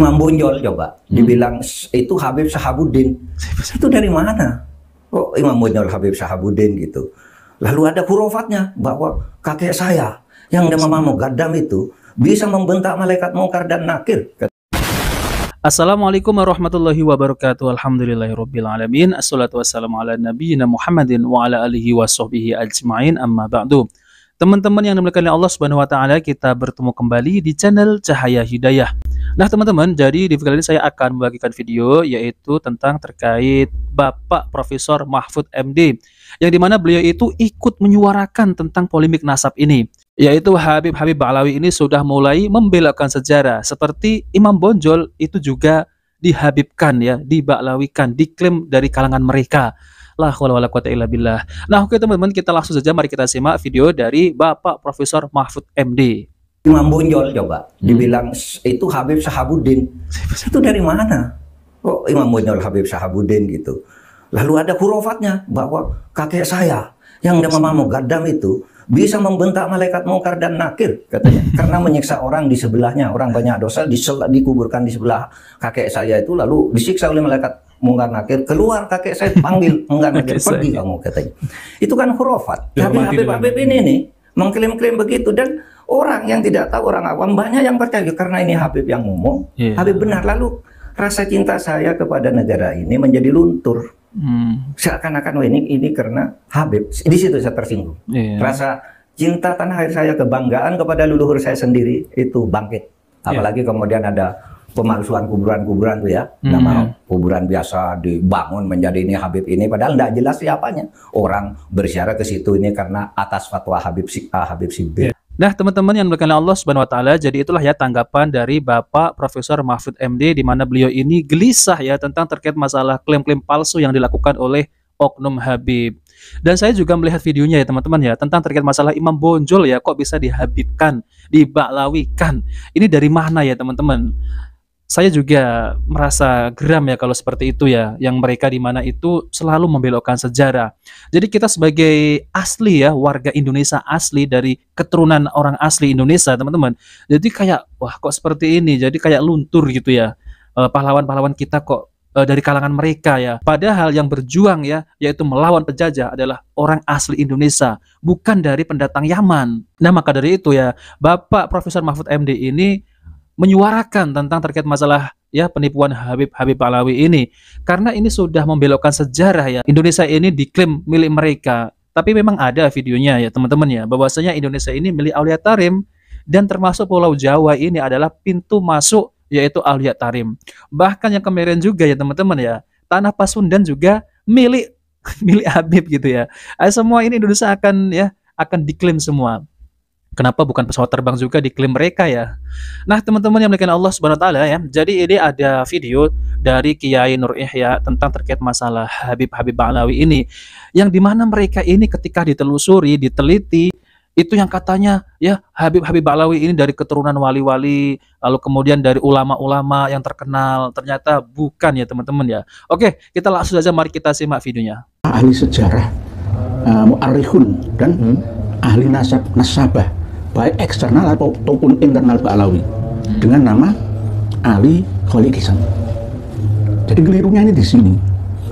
Imam Bonjol coba dibilang itu Habib Syahabuddin. Itu dari mana? Oh, Imam Bonjol Habib Syahabuddin gitu. Lalu ada hurufatnya bahwa kakek saya yang nama Mugaddam itu bisa membentak malaikat mungkar dan nakir. Assalamualaikum warahmatullahi wabarakatuh. Alhamdulillahirabbil alamin. Assalatu wassalamu ala nabiyyina Muhammadin wa ala alihi washabbihi ajmain. Amma ba'du. Teman-teman yang dimuliakan oleh Allah Subhanahu wa taala, kita bertemu kembali di channel Cahaya Hidayah. Nah, teman-teman, jadi di video kali ini saya akan membagikan video yaitu tentang terkait Bapak Profesor Mahfud MD, yang dimana beliau itu ikut menyuarakan tentang polemik nasab ini, yaitu Habib Ba'alawi ini sudah mulai membelokkan sejarah, seperti Imam Bonjol itu juga dihabibkan ya, diba'lawikan, diklaim dari kalangan mereka. La haula wala quwata illa billah. Nah, oke teman-teman, kita langsung saja mari kita simak video dari Bapak Profesor Mahfud MD. Imam Bonjol coba dibilang itu Habib Syahabuddin. Itu dari mana? Oh, Imam Bonjol Habib Syahabuddin gitu. Lalu ada hurufatnya bahwa kakek saya yang nama Mugaddam itu bisa membentak malaikat mungkar dan nakir, katanya, karena menyiksa orang di sebelahnya, orang banyak dosa dikuburkan di sebelah kakek saya itu, lalu disiksa oleh malaikat mungkar nakir, keluar kakek saya panggil mungkar nakir, pergi kamu, katanya. Itu kan khurafat. Tapi Habib ini nih mengklaim-klaim begitu, dan orang yang tidak tahu, orang awam banyak yang percaya karena ini Habib yang ngomong, Habib benar. Lalu rasa cinta saya kepada negara ini menjadi luntur. Seakan-akan oh, ini karena Habib. Di situ saya tersinggung. Rasa cinta tanah air saya, kebanggaan kepada leluhur saya sendiri itu bangkit. Apalagi kemudian ada pemalsuan kuburan-kuburan tuh ya, nama kuburan biasa dibangun menjadi ini Habib ini, padahal tidak jelas siapanya. Orang berziarah ke situ ini karena atas fatwa Habib si B. Nah, teman-teman yang dimuliakan Allah Subhanahu wa taala, jadi itulah ya tanggapan dari Bapak Profesor Mahfud MD, di mana beliau ini gelisah ya tentang terkait masalah klaim-klaim palsu yang dilakukan oleh oknum Habib. Dan saya juga melihat videonya ya teman-teman ya, tentang terkait masalah Imam Bonjol ya, kok bisa dihabibkan, diba'lawikan. Ini dari mana ya teman-teman? Saya juga merasa geram ya kalau seperti itu ya, yang mereka di mana itu selalu membelokkan sejarah. Jadi kita sebagai asli ya, warga Indonesia asli dari keturunan orang asli Indonesia teman-teman, jadi kayak wah kok seperti ini, jadi kayak luntur gitu ya, pahlawan-pahlawan kita kok dari kalangan mereka ya. Padahal yang berjuang ya, yaitu melawan penjajah adalah orang asli Indonesia, bukan dari pendatang Yaman. Nah, maka dari itu ya, Bapak Profesor Mahfud MD ini menyuarakan tentang terkait masalah ya penipuan Habib Ba'alawi ini, karena ini sudah membelokkan sejarah ya. Indonesia ini diklaim milik mereka, tapi memang ada videonya ya teman-teman ya, bahwasanya Indonesia ini milik Aulia Tarim, dan termasuk Pulau Jawa ini adalah pintu masuk yaitu Aulia Tarim. Bahkan yang kemarin juga ya teman-teman ya, tanah Pasundan juga milik Habib gitu ya. Semua ini Indonesia akan diklaim semua. Kenapa bukan pesawat terbang juga diklaim mereka ya? Nah, teman-teman yang dimuliakan Allah Subhanahu wa taala ya. Jadi ini ada video dari Kiai Nur Ihya tentang terkait masalah Habib Ba'alawi ini, yang dimana mereka ini ketika ditelusuri, diteliti, itu yang katanya ya Habib Ba'alawi ini dari keturunan wali-wali, lalu kemudian dari ulama-ulama yang terkenal, ternyata bukan ya teman-teman ya. Oke, kita langsung saja mari kita simak videonya. Ahli sejarah, mu'arrikhun dan ahli nasabah, baik eksternal ataupun internal Ba'alawi, dengan nama Ali Kholiq Ihsan. Jadi kelirunya ini di sini.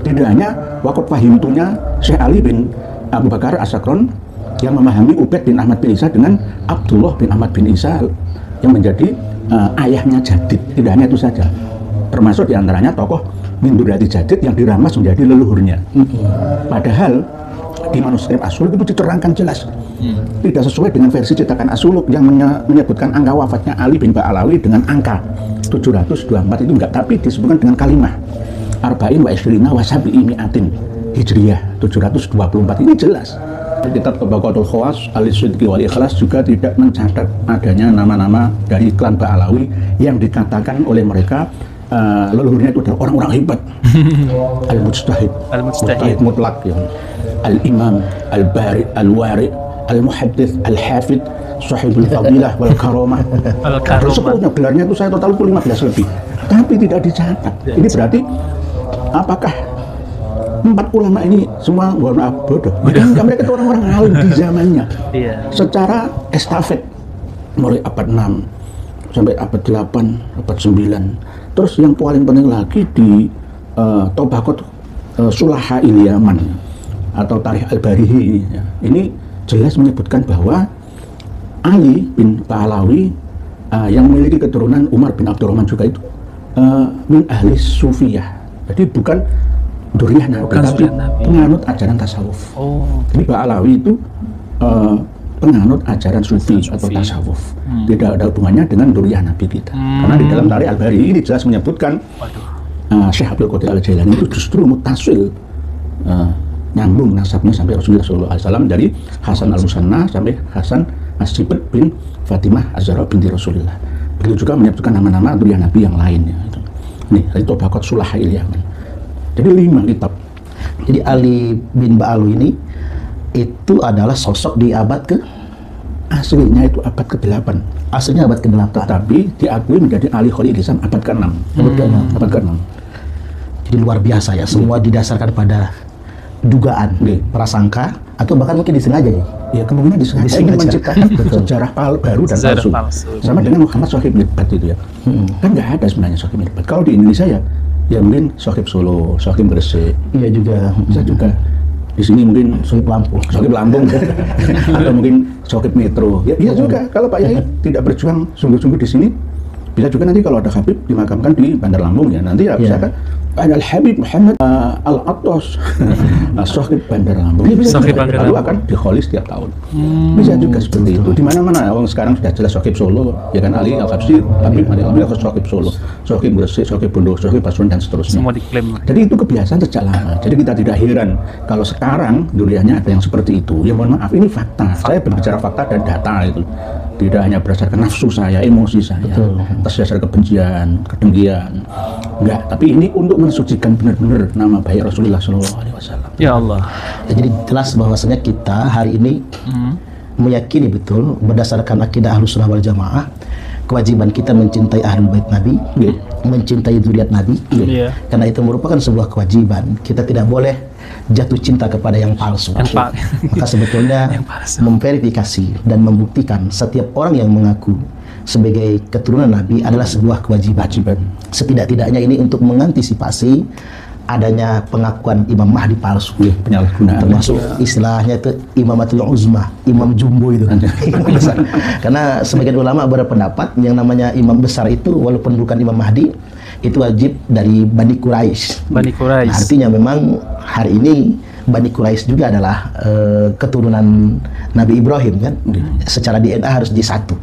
Tidak hanya waqat fahimtunya Syekh Ali bin Abu Bakar As-Sakron yang memahami Ubaid bin Ahmad bin Isa dengan Abdullah bin Ahmad bin Isa yang menjadi ayahnya Jadid. Tidak hanya itu saja, termasuk diantaranya tokoh min dzurriyyati Jadid yang diramas menjadi leluhurnya. Padahal di manuskrip As-Suluk itu diterangkan jelas, tidak sesuai dengan versi cetakan As-Suluk yang menyebutkan angka wafatnya Ali bin Ba'alawi dengan angka 724 itu enggak, tapi disebutkan dengan kalimah arba'in wa ishrina wa sab'i mi'atin Hijriyah 724. Ini jelas. Kitab Tabaqatul Khawas Al-Sidqi wal Ikhlas juga tidak mencatat adanya nama-nama dari klan Ba'alawi yang dikatakan oleh mereka leluhurnya itu adalah orang-orang hebat. Al-Mujtahid mutlak ya. Al-Imam, Al-Bari, Al-Wari, Al-Muhaddits, Al-Hafid, Sahibul Fadilah wal Karamah. Seluruhnya gelarnya itu saya total itu 15 lebih, tapi tidak dicatat. Ini berarti apakah 4 ulama ini semua bodoh? Mereka itu orang-orang alim di zamannya. Secara estafet mulai abad 6 sampai abad 8, abad 9. Terus yang paling penting lagi di Tabaqat Sulaha Yaman atau Tarikh Al-Barihi ya. Ini jelas menyebutkan bahwa Ali bin Pahlawi yang memiliki keturunan Umar bin Abdurrahman juga itu min ahli sufiyah. Jadi bukan duriyah Nabi, tapi penganut ajaran tasawuf. Jadi Pahlawi itu penganut ajaran sufi atau tasawuf. Tidak ada hubungannya dengan duriyah Nabi kita. Karena di dalam Tarikh Al-Barihi ini jelas menyebutkan Syekh Abdul Qadir Al-Jailani itu justru mutasil, nyambung nasabnya sampai Rasulullah SAW dari Hasan Al-Musanna sampai Hasan As-Sibit bin Fatimah Az-Zahra binti Rasulullah. Beliau juga menyebutkan nama-nama duriyah Nabi yang lainnya. Nih, dari Tabaqat Sulaha Yaman. Jadi 5 kitab. Jadi Ali bin Ba'alwi ini itu adalah sosok di abad ke, aslinya itu abad ke-8. aslinya abad ke-8. Tapi diakui menjadi Ali Khalil Islam abad ke-6. Abad ke-6. Jadi luar biasa ya, semua didasarkan pada dugaan, prasangka, atau bahkan mungkin disengaja ya. Ya kemungkinan disengaja ingin menciptakan sejarah baru dan palsu. Sama dengan Muhammad Sohib Mirbat itu ya. Kan nggak ada sebenarnya Sohib Mirbat. Kalau di Indonesia ya mungkin Sohib Solo, Sohib Gresik. Iya juga. Bisa juga. Di sini mungkin Sohib Lampung. Atau mungkin Sohib Metro. Ya bisa juga. Kalau Pak Yai tidak berjuang sungguh-sungguh di sini, bisa juga nanti kalau ada Habib dimakamkan di Bandar Lampung ya. Nanti ya bisa kan Al-Habib Muhammad Al-Attas Sohib Bandar Lampung. Lalu akan dikholis setiap tahun. Bisa juga seperti itu. Di mana-mana. Orang sekarang sudah jelas Sohib Solo, ya kan Ali Al-Habsyi, Habib Ali Al Sohib Solo, Sohib Gresik, Sohib Bondo, Sohib Pasuruan dan seterusnya. Semua diklaim. Jadi itu kebiasaan sejak lama. Jadi kita tidak heran kalau sekarang duriyahnya ada yang seperti itu. Ya mohon maaf, ini fakta. Saya berbicara fakta dan data itu. Tidak hanya berdasarkan nafsu saya, emosi saya, berdasarkan kebencian, kedengkian, enggak. Tapi ini untuk mensucikan benar-benar nama baik Rasulullah SAW. Ya Allah. Jadi jelas bahwasanya kita hari ini meyakini betul berdasarkan akidah Ahlus Sunnah wal Jamaah, kewajiban kita mencintai Ahlul Bait Nabi, mencintai zuriat Nabi, karena itu merupakan sebuah kewajiban. Kita tidak boleh jatuh cinta kepada yang palsu. Maka sebetulnya memverifikasi dan membuktikan setiap orang yang mengaku sebagai keturunan Nabi adalah sebuah kewajiban. Setidak-tidaknya ini untuk mengantisipasi adanya pengakuan Imam Mahdi palsu, penyalahgunaan, termasuk istilahnya itu Imamatul Uzma, Imam Jumbo itu. Karena sebagian ulama berpendapat yang namanya imam besar itu walaupun bukan Imam Mahdi, itu wajib dari Bani Quraisy. Bani Quraisy. Nah, artinya memang hari ini Bani Quraisy juga adalah keturunan Nabi Ibrahim kan. Secara DNA harus disatu.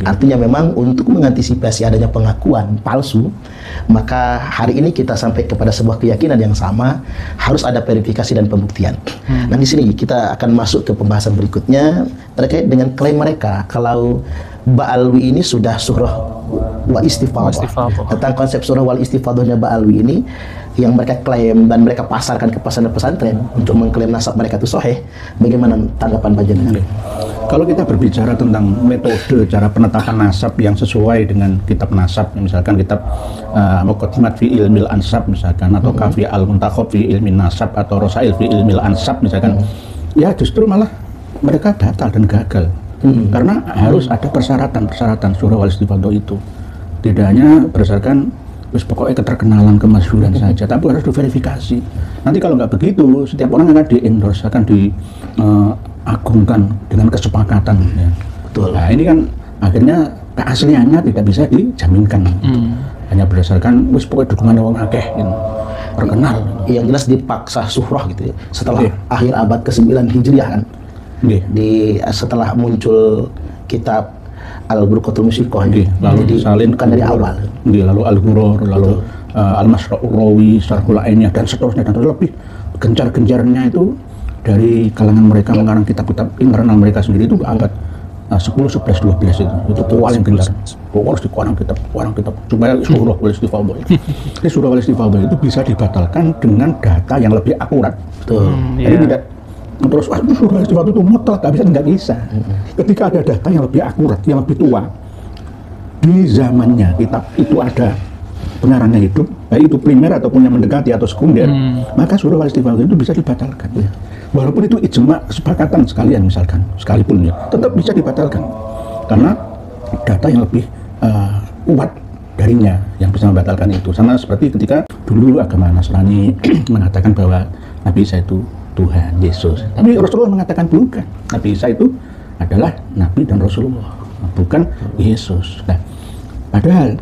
Artinya memang untuk mengantisipasi adanya pengakuan palsu, maka hari ini kita sampai kepada sebuah keyakinan yang sama, harus ada verifikasi dan pembuktian. Nah di sini kita akan masuk ke pembahasan berikutnya terkait dengan klaim mereka kalau Ba'alwi ini sudah surah wa istifadhah. Tentang konsep surah wal istifadhahnya Ba'alwi ini yang mereka klaim dan mereka pasarkan ke pesantren-pesantren untuk mengklaim nasab mereka itu sahih. Bagaimana tanggapan Panjenengan? Kalau kita berbicara tentang metode cara penetapan nasab yang sesuai dengan kitab nasab, misalkan kitab Muqaddimat fi Ilmil Ansab misalkan, atau Kafi Al-Muntakhab fi Ilmin Nasab, atau Rosail fi Ilmil Ansab misalkan, ya justru malah mereka batal dan gagal. Karena harus ada persyaratan surah wal istifadhah itu. Tidak hanya berdasarkan pokoknya keterkenalan, kemasyhuran saja, tapi harus diverifikasi. Nanti kalau nggak begitu, setiap orang akan di-endorse, akan diagungkan dengan kesepakatan. Ya. Betul. Nah ini kan akhirnya keasliannya tidak bisa dijaminkan. Hanya berdasarkan pokoknya dukungan orang akeh, gitu. Terkenal. Yang jelas dipaksa suhrah gitu ya. Setelah akhir abad ke-9 Hijriah kan. Setelah muncul kitab Al-Burqatul Musiqah, lalu salin bukan dari awal. Lalu Al-Ghurur, lalu Al-Masra'ur Rawi, Syarhul Ainiyah dan seterusnya, dan lebih gencar-gencarnya itu dari kalangan mereka mengarang kitab-kitab internal mereka sendiri itu abad 10, 11, 12 itu paling gencar. Harus dikarang kitab supaya surah wal istifadhah itu. Jadi surah wal istifadhah itu bisa dibatalkan dengan data yang lebih akurat. Jadi tidak terus surah istifadhah itu mutlak, nggak bisa. Ketika ada data yang lebih akurat, yang lebih tua, di zamannya kitab itu ada pengarangnya hidup, baik itu primer ataupun yang mendekati atau sekunder, maka surah wal istifadhah itu bisa dibatalkan. Walaupun itu ijma, kesepakatan sekalian misalkan, sekalipun ya, tetap bisa dibatalkan karena data yang lebih kuat darinya yang bisa membatalkan itu. Sama seperti ketika dulu agama Nasrani mengatakan bahwa Nabi Isa itu Tuhan, Yesus. Tapi Rasulullah mengatakan bukan. Nabi Isa itu adalah Nabi dan Rasulullah, bukan Yesus. Nah, padahal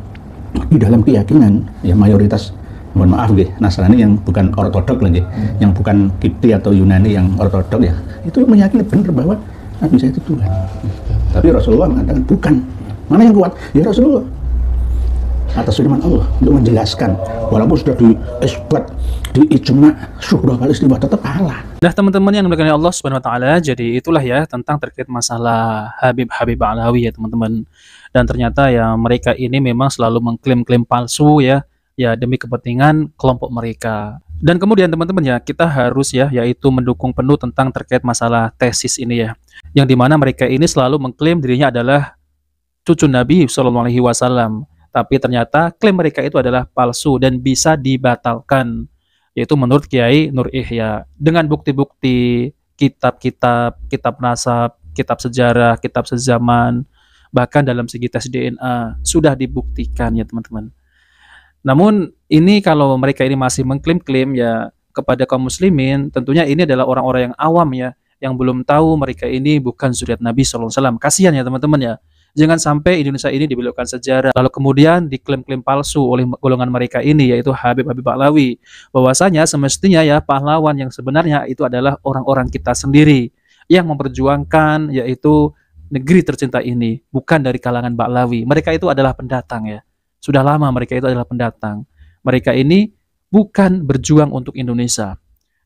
di dalam keyakinan ya mayoritas, mohon maaf ya, Nasrani yang bukan ortodok lagi, yang bukan Kipti atau Yunani yang ortodok ya, itu meyakini benar bahwa Nabi Isa itu Tuhan. Tapi Rasulullah mengatakan bukan. Mana yang kuat? Ya Rasulullah. Atas firman Allah untuk menjelaskan, walaupun sudah diisbat, diijma, syuhrah Palestina, tetap kalah. Nah teman-teman yang dimuliakan oleh Allah Subhanahu Wa Taala, jadi itulah ya tentang terkait masalah Habib Ba'alawi ya teman-teman. Dan ternyata ya mereka ini memang selalu mengklaim-klaim palsu ya demi kepentingan kelompok mereka. Dan kemudian teman-teman ya kita harus ya yaitu mendukung penuh tentang terkait masalah tesis ini ya, yang dimana mereka ini selalu mengklaim dirinya adalah cucu Nabi SAW. Tapi ternyata klaim mereka itu adalah palsu dan bisa dibatalkan, yaitu menurut Kiai Nur Ihya dengan bukti-bukti kitab-kitab, kitab nasab, kitab sejarah, kitab sezaman, bahkan dalam segi tes DNA sudah dibuktikan ya teman-teman. Namun ini kalau mereka ini masih mengklaim-klaim ya kepada kaum muslimin, tentunya ini adalah orang-orang yang awam ya, yang belum tahu mereka ini bukan zuriat Nabi SAW. Kasihan ya teman-teman ya. Jangan sampai Indonesia ini dibelokkan sejarah, lalu kemudian diklaim-klaim palsu oleh golongan mereka ini, yaitu Habib Ba'alawi. Bahwasanya semestinya ya pahlawan yang sebenarnya itu adalah orang-orang kita sendiri yang memperjuangkan yaitu negeri tercinta ini, bukan dari kalangan Ba'alawi. Mereka itu adalah pendatang ya. Sudah lama mereka itu adalah pendatang. Mereka ini bukan berjuang untuk Indonesia.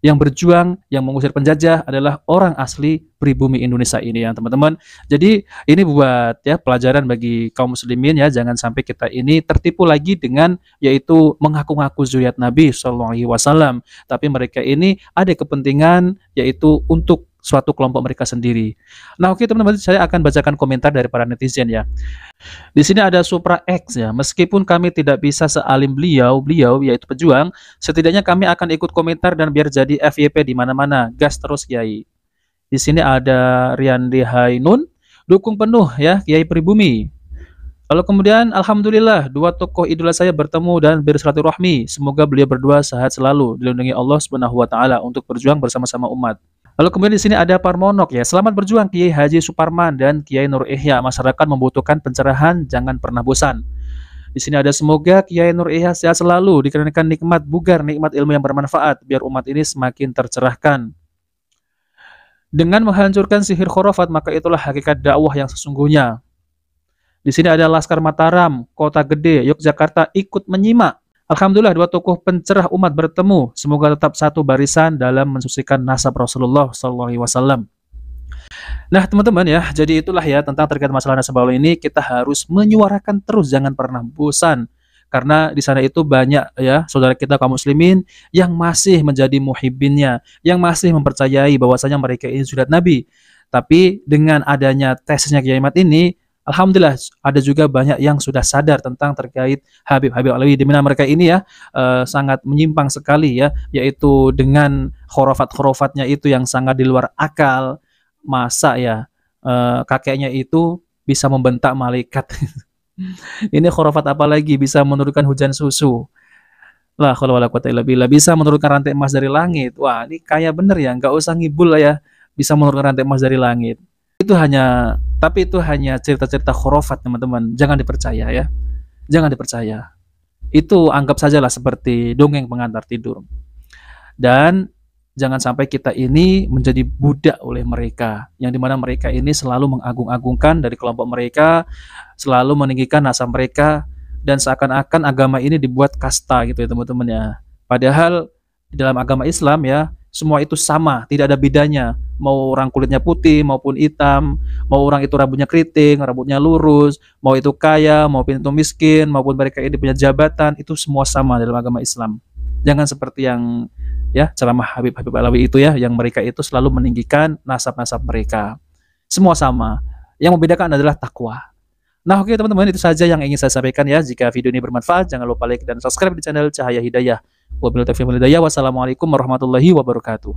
Yang berjuang, yang mengusir penjajah adalah orang asli pribumi Indonesia ini ya teman-teman. Jadi ini buat ya pelajaran bagi kaum muslimin ya, jangan sampai kita ini tertipu lagi dengan yaitu mengaku-ngaku zuriat Nabi SAW, tapi mereka ini ada kepentingan yaitu untuk suatu kelompok mereka sendiri. Nah oke teman-teman, saya akan bacakan komentar dari para netizen ya. Di sini ada Supra X ya, meskipun kami tidak bisa sealim beliau yaitu pejuang, setidaknya kami akan ikut komentar dan biar jadi FYP di mana-mana. Gas terus Kiai. Di sini ada Riandi Hainun, dukung penuh ya Kiai pribumi. Lalu kemudian alhamdulillah dua tokoh idola saya bertemu dan bersilaturahmi. Semoga beliau berdua sehat selalu, dilindungi Allah Subhanahu wa taala untuk berjuang bersama-sama umat. Lalu kemudian di sini ada Parmonok ya. Selamat berjuang Kiai Haji Suparman dan Kiai Nur Ihya. Masyarakat membutuhkan pencerahan, jangan pernah bosan. Di sini ada semoga Kiai Nur Ihya sehat selalu, dikarenakan nikmat bugar, nikmat ilmu yang bermanfaat, biar umat ini semakin tercerahkan. Dengan menghancurkan sihir khurafat, maka itulah hakikat dakwah yang sesungguhnya. Di sini ada Laskar Mataram, Kota Gede, Yogyakarta ikut menyimak. Alhamdulillah dua tokoh pencerah umat bertemu. Semoga tetap satu barisan dalam mensucikan nasab Rasulullah SAW. Nah teman-teman ya, jadi itulah ya tentang terkait masalah nasab beliau ini, kita harus menyuarakan terus, jangan pernah bosan. Karena di sana itu banyak ya saudara kita kaum muslimin yang masih menjadi muhibbinnya, yang masih mempercayai bahwasanya mereka ini zuriat Nabi. Tapi dengan adanya tesisnya Kiai Mat ini, alhamdulillah ada juga banyak yang sudah sadar tentang terkait Habib Ba'alawi, di mana mereka ini ya sangat menyimpang sekali ya, yaitu dengan khurafat-khurafatnya itu yang sangat di luar akal. Masa ya kakeknya itu bisa membentak malaikat. Ini khurafat apa lagi, bisa menurunkan hujan susu. Lah kalau wala quwata illa billah, bisa menurunkan rantai emas dari langit. Wah, ini kaya bener ya, nggak usah ngibul lah ya, bisa menurunkan rantai emas dari langit. Tapi itu hanya cerita-cerita khurafat teman-teman, jangan dipercaya ya, jangan dipercaya. Itu anggap sajalah seperti dongeng pengantar tidur. Dan jangan sampai kita ini menjadi budak oleh mereka, yang dimana mereka ini selalu mengagung-agungkan dari kelompok mereka, selalu meninggikan nasab mereka, dan seakan-akan agama ini dibuat kasta gitu ya teman-teman ya. Padahal di dalam agama Islam ya, semua itu sama, tidak ada bedanya. Mau orang kulitnya putih maupun hitam, mau orang itu rambutnya keriting, rambutnya lurus, mau itu kaya maupun itu miskin, maupun mereka ini punya jabatan, itu semua sama dalam agama Islam. Jangan seperti yang ya ceramah Habib Ba'alawi itu ya, yang mereka itu selalu meninggikan nasab-nasab mereka. Semua sama. Yang membedakan adalah takwa. Nah oke teman-teman, itu saja yang ingin saya sampaikan ya. Jika video ini bermanfaat, jangan lupa like dan subscribe di channel Cahaya Hidayah. Wabillahi taufiq wal hidayah. Wassalamualaikum warahmatullahi wabarakatuh.